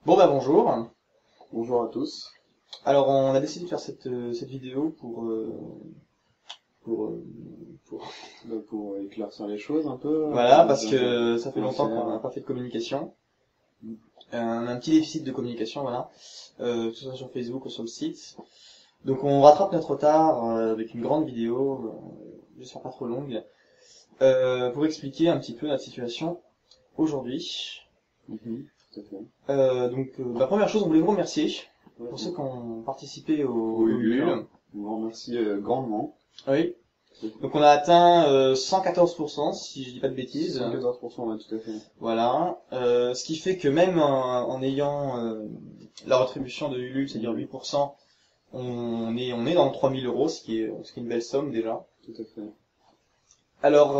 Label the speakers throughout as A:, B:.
A: Bon bah bonjour.
B: Bonjour à tous.
A: Alors on a décidé de faire cette vidéo pour, euh, pour
B: Pour éclaircir les choses un peu,
A: voilà parce
B: dire
A: que ça fait
B: quoi
A: longtemps qu'on
B: faire.
A: n'a pas fait de communication. On a un petit déficit de communication, voilà, que ce soit sur Facebook ou sur le site. Donc on rattrape notre retard avec une grande vidéo, j'espère pas trop longue, pour expliquer un petit peu notre situation aujourd'hui.
B: Tout à fait.
A: Première chose, on voulait vous remercier
B: Ouais,
A: pour ceux qui ont participé
B: au
A: au
B: Ulule,
A: Ulule.
B: on vous remercie grandement.
A: Oui. Donc on a atteint 114%, si je dis pas de bêtises.
B: 114%, ouais, tout à fait.
A: Voilà. Ce qui fait que même en ayant la rétribution de Ulule, c'est-à-dire 8%, on est dans 3000 euros, ce qui est une belle somme déjà.
B: Tout à fait.
A: Alors,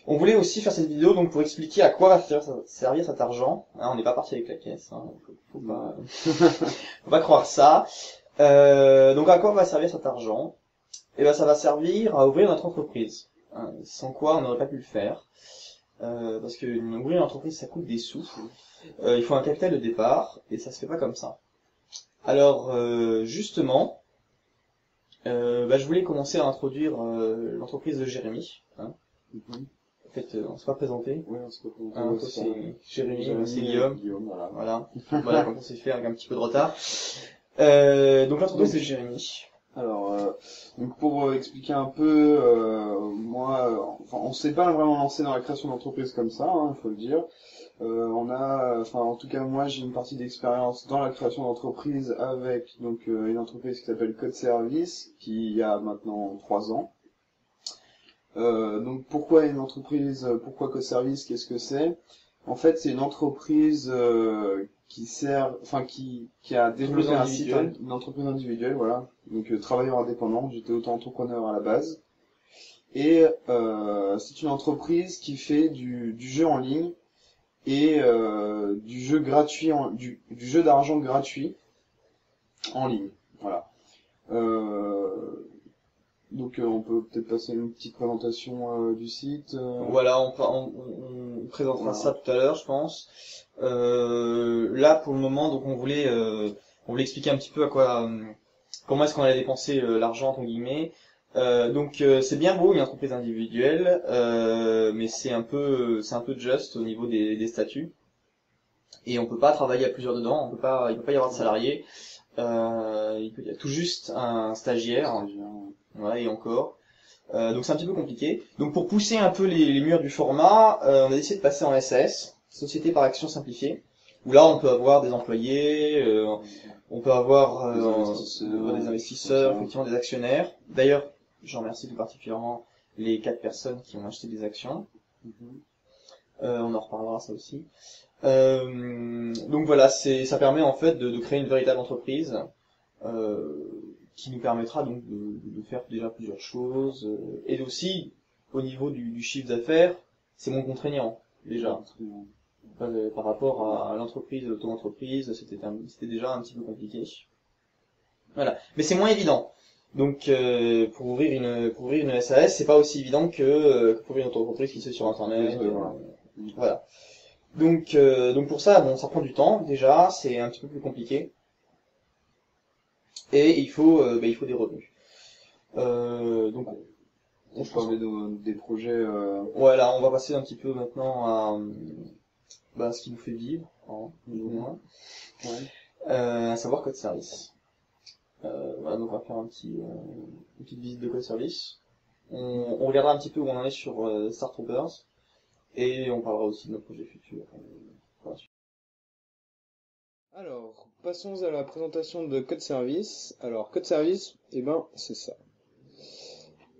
A: on voulait aussi faire cette vidéo donc pour expliquer à quoi va servir cet argent. Hein, on n'est pas parti avec la caisse, hein, faut pas croire ça. Donc à quoi va servir cet argent? Et ben ça va servir à ouvrir notre entreprise. Hein, sans quoi on n'aurait pas pu le faire. Parce que ouvrir une entreprise ça coûte des sous. Il faut un capital de départ et ça se fait pas comme ça. Alors justement, je voulais commencer à introduire l'entreprise de Jérémy. Hein. En fait, on s'est pas présenté.
B: Oui, on se retrouve.
A: Hein, toi c'est Jérémy, moi c'est Guillaume.
B: Voilà.
A: Voilà comme on s'est fait avec un petit peu de retard. Donc l'entreprise de Jérémy.
B: Alors, donc pour expliquer un peu, on s'est pas vraiment lancé dans la création d'entreprise comme ça, hein, il faut le dire. En tout cas moi j'ai une partie d'expérience dans la création d'entreprise avec donc une entreprise qui s'appelle Code Service, qui a maintenant 3 ans. Donc pourquoi une entreprise, pourquoi Code Service, qu'est-ce que c'est? En fait c'est une entreprise qui a développé un site, une entreprise individuelle, voilà. Donc travailleur indépendant, j'étais auto-entrepreneur à la base. Et c'est une entreprise qui fait du jeu en ligne et du jeu gratuit, du jeu d'argent gratuit en ligne. Voilà. Donc on peut peut-être passer une petite présentation du site.
A: Voilà, on présentera ça tout à l'heure, je pense. Là, pour le moment, donc on voulait expliquer un petit peu comment est-ce qu'on allait dépenser l'argent entre guillemets. C'est bien beau une entreprise individuelle, mais c'est un peu juste au niveau des statuts. Et on peut pas travailler à plusieurs dedans, il peut pas y avoir de salariés. Il y a tout juste un stagiaire. Voilà, et encore. Donc c'est un petit peu compliqué. Donc pour pousser un peu les murs du format, on a décidé de passer en SAS, Société par action simplifiée, où là on peut avoir des employés, on peut avoir des investisseurs, effectivement des actionnaires. D'ailleurs, j'en remercie tout particulièrement les 4 personnes qui ont acheté des actions. On en reparlera ça aussi. Donc voilà, ça permet en fait de créer une véritable entreprise. Qui nous permettra donc de faire déjà plusieurs choses et aussi au niveau du chiffre d'affaires c'est moins contraignant déjà par rapport à l'entreprise, l'auto-entreprise, c'était déjà un petit peu compliqué, voilà, mais c'est moins évident. Donc pour ouvrir une SAS c'est pas aussi évident que pour ouvrir une auto-entreprise qui se fait sur internet, voilà. Donc pour ça bon ça prend du temps déjà, c'est un petit peu plus compliqué. Et il faut des revenus. Donc,
B: on peut parler des projets.
A: Voilà, on va passer un petit peu maintenant à ce qui nous fait vivre, hein, plus ou moins. À savoir Code Service. Voilà, donc on va faire une petite visite de Code Service. On regardera un petit peu où on en est sur Star Troopers. Et on parlera aussi de nos projets futurs.
B: Alors, passons à la présentation de Code Service. Alors, Code Service, c'est ça.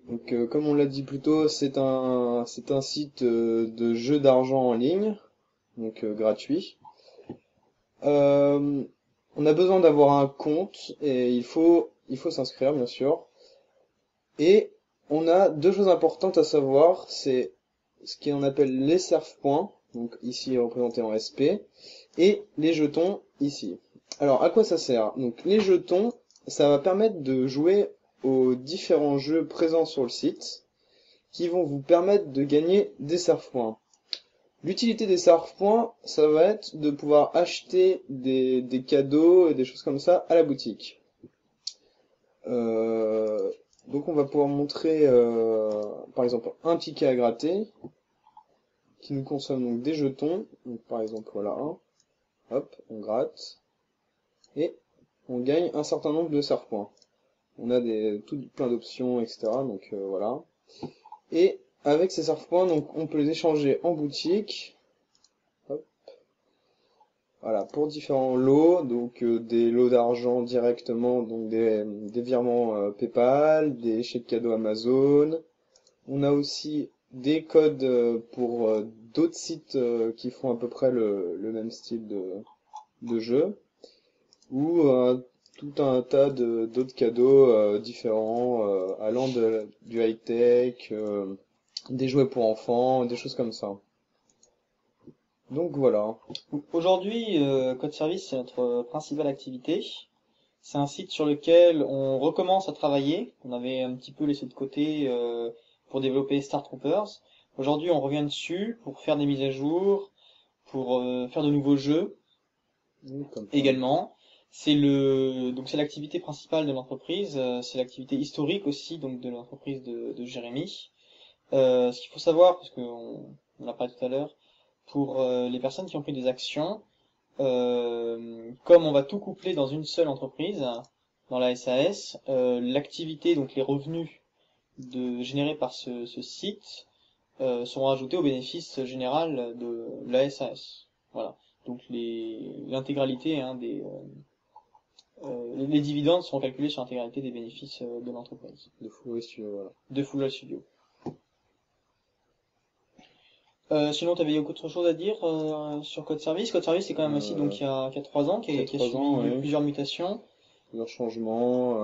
B: Donc, comme on l'a dit plus tôt, c'est un site de jeu d'argent en ligne, donc gratuit. On a besoin d'avoir un compte et il faut s'inscrire, bien sûr. Et on a 2 choses importantes à savoir, c'est ce qu'on appelle les serve-points, donc ici représenté en SP, et les jetons ici. Alors à quoi ça sert? Donc les jetons, ça va permettre de jouer aux différents jeux présents sur le site, qui vont vous permettre de gagner des serve-points. L'utilité des Sarf points, ça va être de pouvoir acheter des cadeaux et des choses comme ça à la boutique. Donc on va pouvoir montrer par exemple un ticket à gratter qui nous consomme donc des jetons. Donc par exemple voilà un, hop, on gratte et on gagne un certain nombre de Sarf points. On a plein d'options, etc. Donc voilà. Et avec ces Sarf points, donc on peut les échanger en boutique. Hop. Voilà, pour différents lots, donc des lots d'argent directement, donc des virements PayPal, des chèques cadeaux Amazon. On a aussi des codes pour d'autres sites qui font à peu près le même style de jeu, ou tout un tas d'autres cadeaux différents, allant du high-tech, des jouets pour enfants, des choses comme ça. Donc voilà.
A: Aujourd'hui, Code Service, c'est notre principale activité. C'est un site sur lequel on recommence à travailler. On avait un petit peu laissé de côté pour développer Star Troopers. Aujourd'hui, on revient dessus pour faire des mises à jour, pour faire de nouveaux jeux
B: Oui, comme ça.
A: également. C'est l'activité principale de l'entreprise. C'est l'activité historique aussi donc de l'entreprise de Jérémy. Ce qu'il faut savoir, parce qu'on en a parlé tout à l'heure, pour les personnes qui ont pris des actions, comme on va tout coupler dans une seule entreprise, dans la SAS, l'activité, donc les revenus générés par ce site, seront ajoutés au bénéfice général de la SAS. Voilà. Donc l'intégralité les dividendes sont calculés sur l'intégralité des bénéfices de l'entreprise.
B: De Full Studio, voilà.
A: De Full Studio. Sinon, tu avais autre chose à dire sur Code Service? Code Service, c'est quand même un site donc qui a 3 ans, qui a subi plusieurs mutations.
B: Plusieurs changements.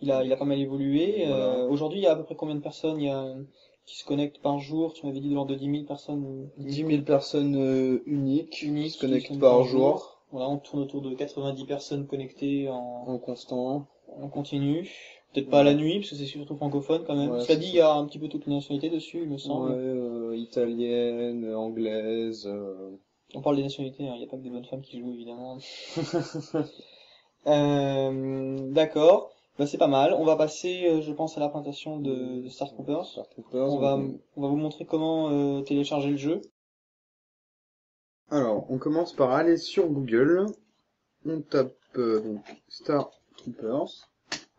A: Il a pas mal évolué.
B: Voilà.
A: Aujourd'hui, il y a à peu près combien de personnes qui se connectent par jour? Tu m'avais dit de l'ordre de 10 000 personnes.
B: 10 000 personnes uniques qui se connectent
A: par
B: par jour.
A: Voilà, on tourne autour de 90 personnes connectées
B: En constant.
A: En continu. Peut-être pas à la nuit, parce que c'est surtout francophone quand même.
B: Ouais,
A: Cela dit, il y a un petit peu toutes les nationalités dessus, il me semble.
B: Ouais, italienne, anglaise.
A: On parle des nationalités, hein, il n'y a pas que des bonnes femmes qui jouent évidemment. D'accord, bah, c'est pas mal. On va passer, je pense, à la présentation de Star Troopers.
B: Star Troopers,
A: on va vous montrer comment télécharger le jeu.
B: Alors, on commence par aller sur Google. On tape donc Star Troopers.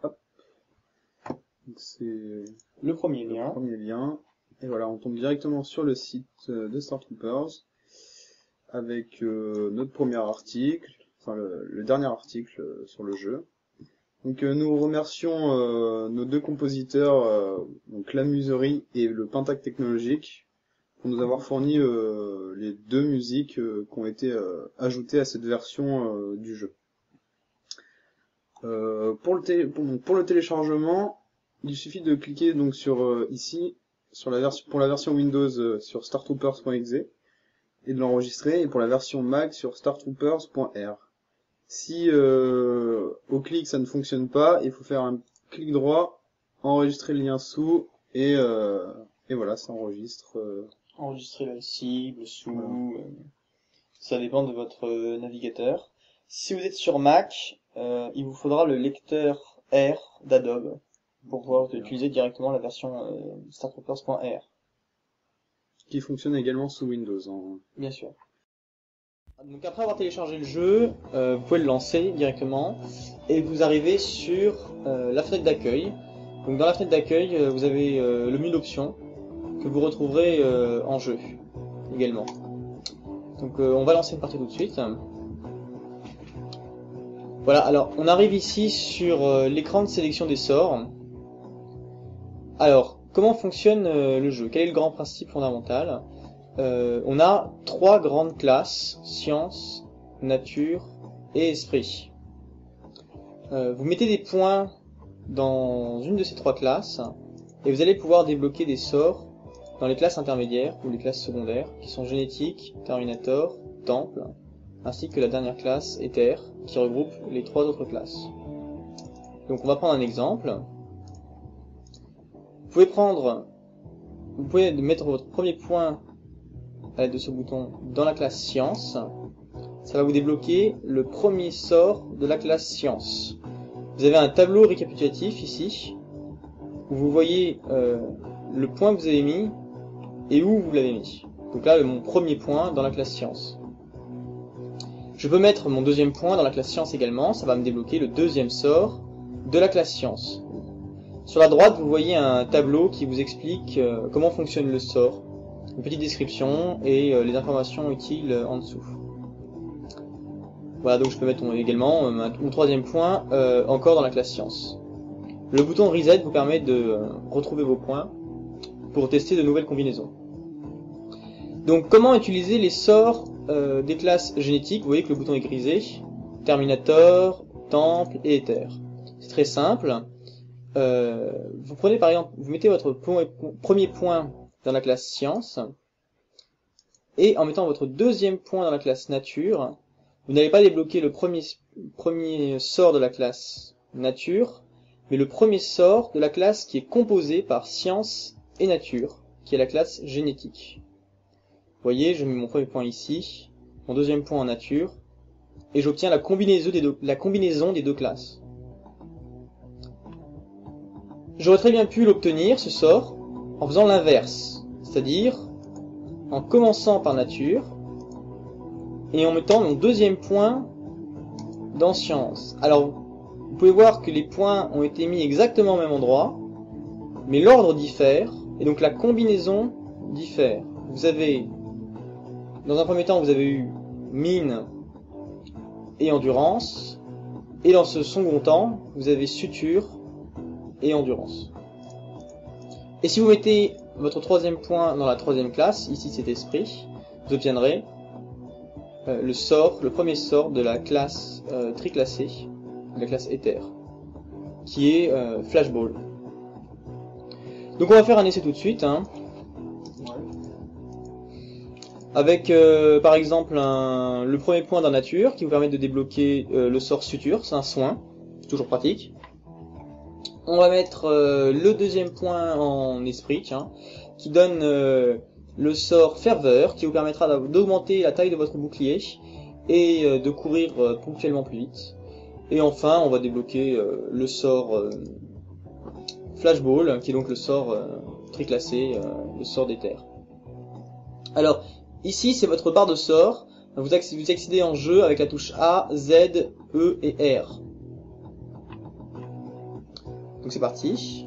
B: Hop. C'est
A: le premier lien.
B: Et voilà, on tombe directement sur le site de Star Troopers avec notre premier article, enfin le dernier article sur le jeu. Donc nous remercions nos deux compositeurs, donc la Muserie et le Pentac Technologique, pour nous avoir fourni les deux musiques qui ont été ajoutées à cette version du jeu. Pour le téléchargement, il suffit de cliquer donc sur ici sur pour la version Windows sur startroopers.exe et de l'enregistrer, et pour la version Mac sur startroopers.r. Si au clic ça ne fonctionne pas, il faut faire un clic droit, enregistrer le lien sous et voilà, ça enregistre.
A: Enregistrer la cible sous.
B: Voilà.
A: Ça dépend de votre navigateur. Si vous êtes sur Mac, il vous faudra le lecteur R d'Adobe pour pouvoir utiliser directement la version startroopers.r.
B: Qui fonctionne également sous Windows. Hein.
A: Bien sûr. Donc après avoir téléchargé le jeu, vous pouvez le lancer directement et vous arrivez sur la fenêtre d'accueil. Donc dans la fenêtre d'accueil, vous avez le menu d'options que vous retrouverez en jeu également. Donc on va lancer une partie tout de suite. Voilà, alors on arrive ici sur l'écran de sélection des sorts. Alors, comment fonctionne le jeu? Quel est le grand principe fondamental? On a 3 grandes classes, science, nature et esprit. Vous mettez des points dans une de ces 3 classes et vous allez pouvoir débloquer des sorts dans les classes intermédiaires ou les classes secondaires qui sont génétique, terminator, temple, ainsi que la dernière classe éther qui regroupe les 3 autres classes. Donc on va prendre un exemple. Vous pouvez mettre votre premier point
C: à l'aide de ce bouton dans la classe Science, ça va vous débloquer le premier sort de la classe Science. Vous avez un tableau récapitulatif ici, où vous voyez le point que vous avez mis et où vous l'avez mis. Donc là, mon premier point dans la classe Science. Je peux mettre mon deuxième point dans la classe Science également, ça va me débloquer le deuxième sort de la classe Science. Sur la droite, vous voyez un tableau qui vous explique comment fonctionne le sort, une petite description et les informations utiles en dessous. Voilà, donc je peux mettre également mon troisième point encore dans la classe Science. Le bouton Reset vous permet de retrouver vos points pour tester de nouvelles combinaisons. Donc comment utiliser les sorts des classes génétiques? Vous voyez que le bouton est grisé, Terminator, Temple et Éther. C'est très simple. Vous prenez par exemple, vous mettez votre premier point dans la classe Science, et en mettant votre deuxième point dans la classe Nature, vous n'allez pas débloquer le premier sort de la classe Nature, mais le premier sort de la classe qui est composée par Science et Nature, qui est la classe Génétique. Vous voyez, je mets mon premier point ici, mon deuxième point en Nature, et j'obtiens la combinaison des deux classes. J'aurais très bien pu l'obtenir, ce sort, en faisant l'inverse, c'est-à-dire en commençant par Nature, et en mettant mon deuxième point dans Science. Alors, vous pouvez voir que les points ont été mis exactement au même endroit, mais l'ordre diffère, et donc la combinaison diffère. Vous avez, dans un premier temps, vous avez eu mine et endurance, et dans ce second temps, vous avez suture et endurance. Et si vous mettez votre troisième point dans la troisième classe, ici c'est esprit, vous obtiendrez le premier sort de la classe triclassée, de la classe Éther, qui est Flashball. Donc on va faire un essai tout de suite, hein, avec par exemple le premier point dans Nature qui vous permet de débloquer le sort Suture, c'est un soin, c'est toujours pratique. On va mettre le deuxième point en esprit, tiens, qui donne le sort Ferveur, qui vous permettra d'augmenter la taille de votre bouclier et de courir ponctuellement plus vite. Et enfin, on va débloquer le sort Flashball, qui est donc le sort triclassé, le sort d'Éther. Alors, ici, c'est votre barre de sort. Vous accédez en jeu avec la touche A, Z, E et R. Donc c'est parti.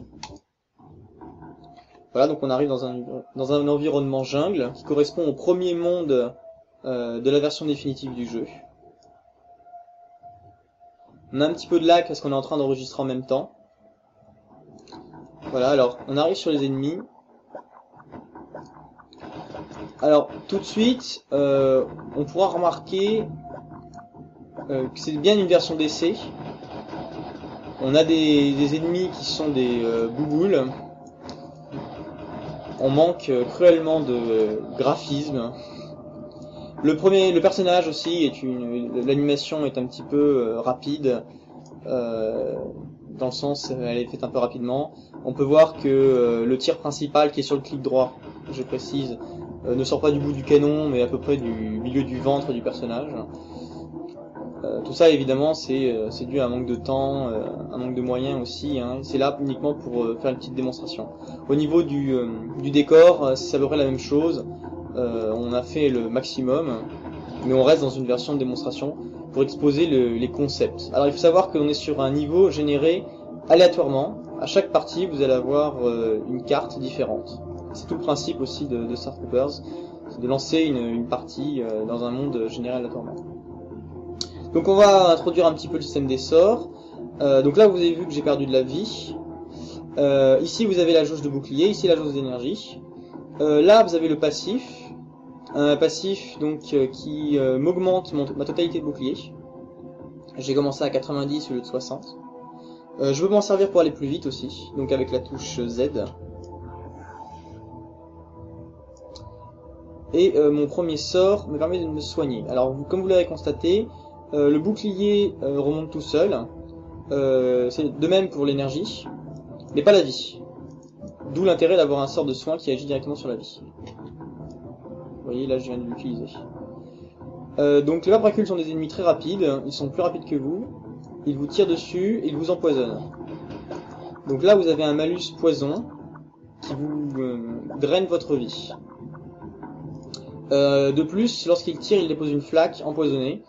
C: Voilà, donc on arrive dans un environnement jungle qui correspond au premier monde de la version définitive du jeu. On a un petit peu de lag parce qu'on est en train d'enregistrer en même temps. Voilà, alors on arrive sur les ennemis. Alors tout de suite, on pourra remarquer que c'est bien une version d'essai. On a des ennemis qui sont des bouboules. On manque cruellement de graphisme. Le personnage aussi est l'animation est un petit peu rapide, dans le sens elle est faite un peu rapidement. On peut voir que le tir principal qui est sur le clic droit, je précise, ne sort pas du bout du canon, mais à peu près du milieu du ventre du personnage. Tout ça évidemment c'est dû à un manque de temps, un manque de moyens aussi, hein. C'est là uniquement pour faire une petite démonstration. Au niveau du décor, c'est à peu près la même chose. On a fait le maximum, mais on reste dans une version de démonstration pour exposer les concepts. Alors il faut savoir qu'on est sur un niveau généré aléatoirement. À chaque partie, vous allez avoir une carte différente. C'est tout le principe aussi de Star Troopers, c'est de lancer une partie dans un monde généré aléatoirement. Donc on va introduire un petit peu le système des sorts. Donc là vous avez vu que j'ai perdu de la vie. Ici vous avez la jauge de bouclier, ici la jauge d'énergie. Là vous avez le passif. Un passif donc qui m'augmente ma totalité de bouclier. J'ai commencé à 90 au lieu de 60. Je peux m'en servir pour aller plus vite aussi, donc avec la touche Z. Et mon premier sort me permet de me soigner. Alors comme vous l'avez constaté, le bouclier remonte tout seul. C'est de même pour l'énergie, mais pas la vie. D'où l'intérêt d'avoir un sort de soin qui agit directement sur la vie. voyez, là je viens de l'utiliser. Donc les vabracules sont des ennemis très rapides, ils sont plus rapides que vous, ils vous tirent dessus et ils vous empoisonnent. Donc là vous avez un malus poison qui vous draine votre vie. De plus, lorsqu'il tire, il dépose une flaque empoisonnée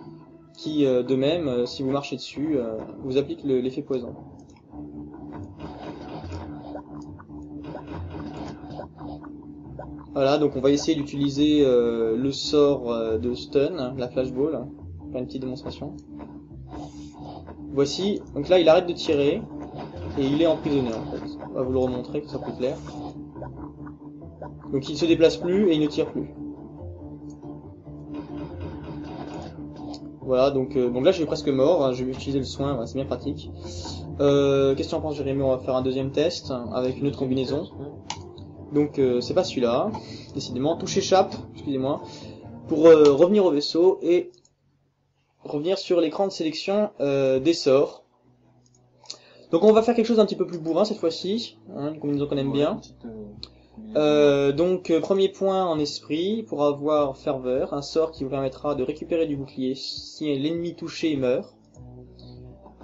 C: qui, de même, si vous marchez dessus, vous applique l'effet poison. Voilà, donc on va essayer d'utiliser le sort de stun, la flashball, pour faire une petite démonstration. Voici, donc là il arrête de tirer, et il est emprisonné en fait. On va vous le remontrer, que ça soit plus clair. Donc il ne se déplace plus et il ne tire plus. Voilà, donc là je suis presque mort, hein, je vais utiliser le soin, voilà, c'est bien pratique. Qu'est-ce que tu en penses, Jérémy? On va faire un deuxième test avec une autre combinaison. Donc c'est pas celui-là, décidément. Touche échappe, excusez-moi, pour revenir au vaisseau et revenir sur l'écran de sélection des sorts. Donc on va faire quelque chose d'un petit peu plus bourrin cette fois-ci, hein, une combinaison qu'on aime bien. Donc premier point en esprit, pour avoir ferveur, un sort qui vous permettra de récupérer du bouclier si l'ennemi touché meurt.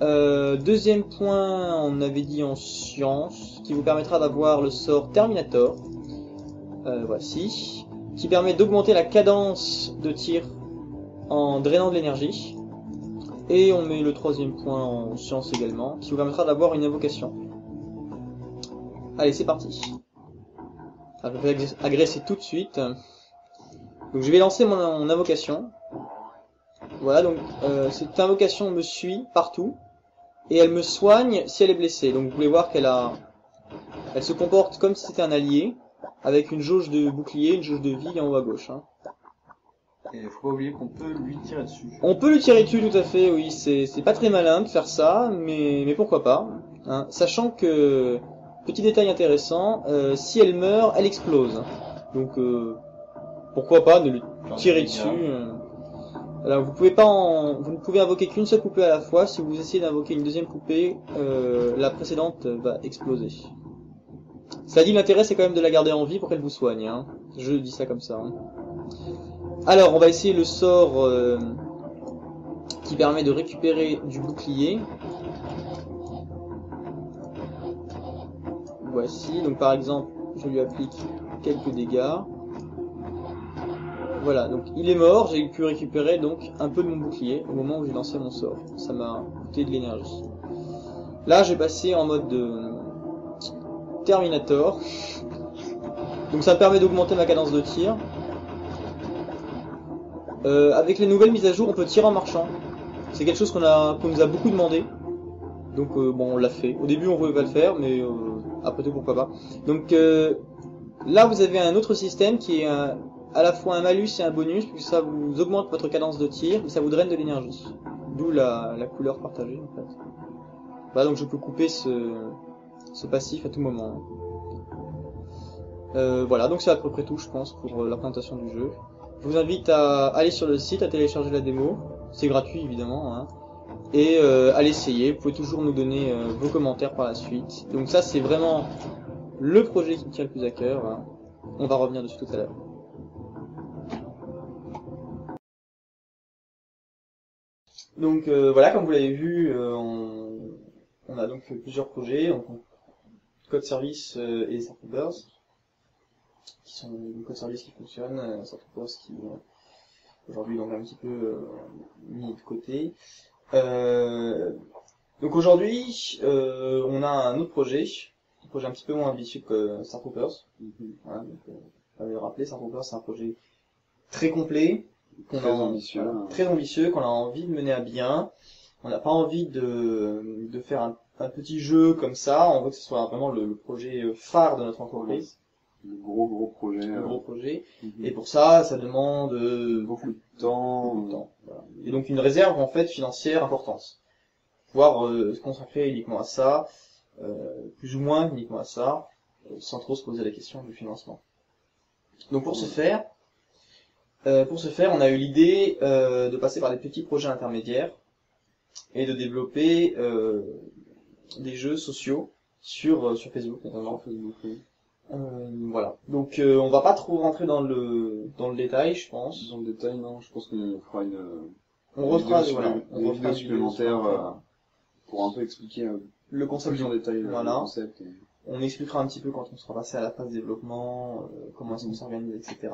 C: Deuxième point, on avait dit en science, qui vous permettra d'avoir le sort Terminator, voici, qui permet d'augmenter la cadence de tir en drainant de l'énergie. Et on met le troisième point en science également, qui vous permettra d'avoir une invocation. Allez, c'est parti. Alors, je vais agresser tout de suite. Donc je vais lancer mon invocation. Voilà, donc cette invocation me suit partout. Et elle me soigne si elle est blessée. Donc vous pouvez voir elle se comporte comme si c'était un allié, avec une jauge de bouclier, une jauge de vie en haut à gauche. Hein.
D: Et faut pas oublier qu'on peut lui tirer dessus.
C: On peut lui tirer dessus, tout à fait, oui. C'est pas très malin de faire ça, mais pourquoi pas. Hein. Sachant que, petit détail intéressant, si elle meurt, elle explose. Donc pourquoi pas de lui tirer dessus. Alors vous ne pouvez invoquer qu'une seule poupée à la fois. Si vous essayez d'invoquer une deuxième poupée, la précédente va exploser. Cela dit, l'intérêt c'est quand même de la garder en vie pour qu'elle vous soigne. Hein. Je dis ça comme ça. Hein. Alors on va essayer le sort qui permet de récupérer du bouclier. Voici, donc par exemple, je lui applique quelques dégâts. Voilà, donc il est mort, j'ai pu récupérer donc un peu de mon bouclier au moment où j'ai lancé mon sort. Ça m'a coûté de l'énergie. Là, j'ai passé en mode de Terminator. Donc ça me permet d'augmenter ma cadence de tir. Avec les nouvelles mises à jour, on peut tirer en marchant. C'est quelque chose qu'on nous a beaucoup demandé. Donc bon, on l'a fait. Au début, on pouvait pas le faire, mais après tout, pourquoi pas. Donc là, vous avez un autre système qui est à la fois un malus et un bonus, puisque ça vous augmente votre cadence de tir, mais ça vous draine de l'énergie. D'où la couleur partagée, en fait. Voilà, donc je peux couper ce passif à tout moment. Voilà, donc c'est à peu près tout, je pense, pour la présentation du jeu. Je vous invite à aller sur le site, à télécharger la démo. C'est gratuit, évidemment, hein. Et à l'essayer. Vous pouvez toujours nous donner vos commentaires par la suite. Donc ça, c'est vraiment le projet qui me tient le plus à cœur. Hein. On va revenir dessus tout à l'heure.
A: Donc voilà, comme vous l'avez vu, on a donc fait plusieurs projets, donc Code Service et Startroopers, qui sont des codes services qui fonctionnent, Startroopers qui aujourd'hui donc un petit peu mis de côté. Donc aujourd'hui, on a un autre projet un petit peu moins ambitieux que Startroopers. Voilà, donc, on va le rappeler, Startroopers c'est un projet très complet.
D: Très ambitieux.
A: Très ambitieux, qu'on a envie de mener à bien. On n'a pas envie de faire un petit jeu comme ça. On veut que ce soit vraiment le projet phare de notre entreprise.
D: Le gros projet.
A: Le gros projet. Et pour ça, ça demande
D: beaucoup de temps.
A: Voilà. Et donc une réserve en fait financière importante. Pouvoir se consacrer uniquement à ça, plus ou moins uniquement à ça, sans trop se poser la question du financement. Donc pour ce faire, on a eu l'idée de passer par des petits projets intermédiaires et de développer des jeux sociaux sur Facebook notamment. Voilà. Donc on va pas trop rentrer dans le détail, je pense.
E: Dans le détail, non, je pense qu'on fera
A: On refera
E: vidéo
A: voilà, on
E: une
A: refera
E: vidéo
A: une vidéo
E: supplémentaire
A: supplémentaire.
E: pour un peu expliquer
A: Le concept
E: plus en détail
A: voilà.
E: le concept.
A: On expliquera un petit peu quand on sera passé à la phase développement, comment est-ce qu'on s'organise, etc.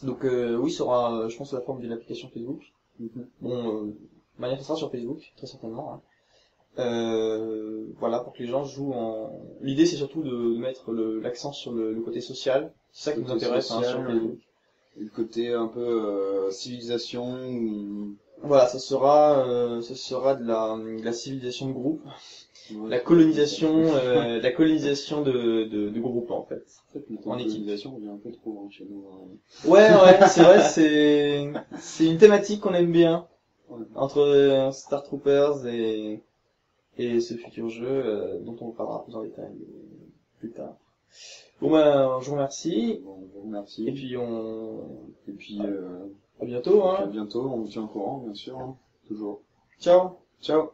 A: Donc oui, ça sera, je pense, sous la forme d'une application Facebook. Bon, de manière ça sera sur Facebook, très certainement. Hein. Voilà, pour que les gens jouent en... L'idée, c'est surtout de mettre l'accent sur le côté social. C'est ça qui nous intéresse hein, sur Facebook.
E: Et le côté un peu civilisation.
A: Voilà, ça sera de la civilisation de groupe.
E: Ouais,
A: La colonisation de groupe en fait.
E: En fait,
A: En équipe.
E: colonisation, on vient un peu trop chez nous.
A: Ouais, c'est vrai, c'est une thématique qu'on aime bien.
E: Ouais.
A: Entre Star Troopers et ce futur jeu dont on parlera plus en détail plus tard. Bon ben, je vous remercie.
E: Bon, je vous remercie.
A: Et puis
E: à
A: à bientôt
E: à
A: hein.
E: bientôt, on vous tient au courant, bien sûr, hein. Toujours.
A: Ciao.
E: Ciao.